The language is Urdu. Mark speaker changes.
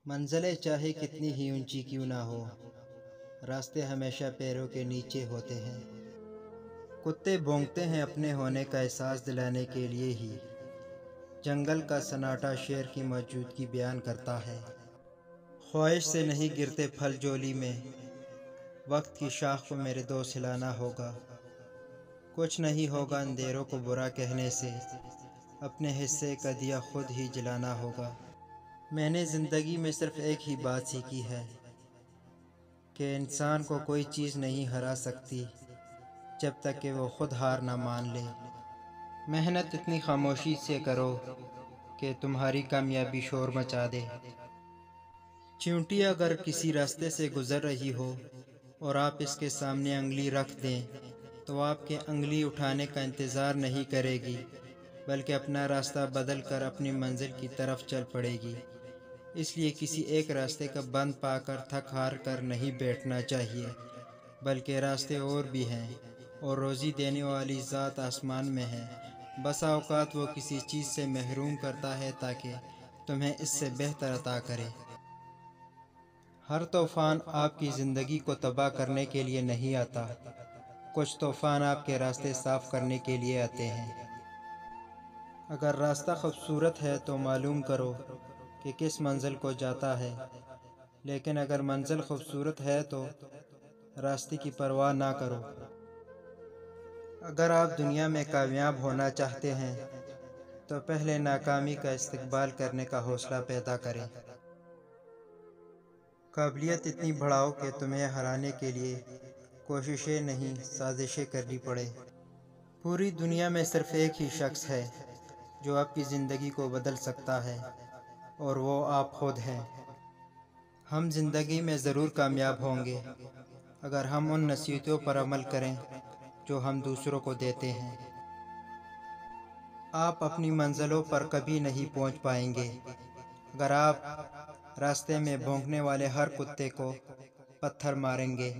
Speaker 1: منزلیں چاہے کتنی ہی اونچی کیوں نہ ہو، راستے ہمیشہ پیروں کے نیچے ہوتے ہیں۔ کتے بھونکتے ہیں اپنے ہونے کا احساس دلانے کے لیے ہی۔ جنگل کا سناٹا شیر کی موجودگی بیان کرتا ہے۔ خواہش سے نہیں گرتے پھل جولی میں، وقت کی شاخ کو میرے دوست ہلانا ہوگا۔ کچھ نہیں ہوگا اندھیروں کو برا کہنے سے، اپنے حصے کا دیا خود ہی جلانا ہوگا۔ میں نے زندگی میں صرف ایک ہی بات سیکھی ہے کہ انسان کو کوئی چیز نہیں ہرا سکتی جب تک کہ وہ خود ہار نہ مان لے۔ محنت اتنی خاموشی سے کرو کہ تمہاری کامیابی شور مچا دے۔ چیونٹی اگر کسی راستے سے گزر رہی ہو اور آپ اس کے سامنے انگلی رکھ دیں تو آپ کے انگلی اٹھانے کا انتظار نہیں کرے گی، بلکہ اپنا راستہ بدل کر اپنی منزل کی طرف چل پڑے گی۔ اس لیے کسی ایک راستے کا بند پا کر تھک ہار کر نہیں بیٹھنا چاہیے، بلکہ راستے اور بھی ہیں، اور روزی دینے والی ذات آسمان میں ہے۔ بسا اوقات وہ کسی چیز سے محروم کرتا ہے تاکہ تمہیں اس سے بہتر عطا کرے۔ ہر طوفان آپ کی زندگی کو تباہ کرنے کے لیے نہیں آتا، کچھ طوفان آپ کے راستے صاف کرنے کے لیے آتے ہیں۔ اگر راستہ خوبصورت ہے تو معلوم کرو کہ کس منزل کو جاتا ہے، لیکن اگر منزل خوبصورت ہے تو راستے کی پرواہ نہ کرو۔ اگر آپ دنیا میں کامیاب ہونا چاہتے ہیں تو پہلے ناکامی کا استقبال کرنے کا حوصلہ پیدا کریں۔ قابلیت اتنی بڑھاؤ کہ تمہیں ہرانے کے لیے کوششیں نہیں سازشیں کرنی پڑے۔ پوری دنیا میں صرف ایک ہی شخص ہے جو آپ کی زندگی کو بدل سکتا ہے، اور وہ آپ خود ہیں۔ ہم زندگی میں ضرور کامیاب ہوں گے اگر ہم ان نصیحتوں پر عمل کریں جو ہم دوسروں کو دیتے ہیں۔ آپ اپنی منزلوں پر کبھی نہیں پہنچ پائیں گے اگر آپ راستے میں بھونکنے والے ہر کتے کو پتھر ماریں گے۔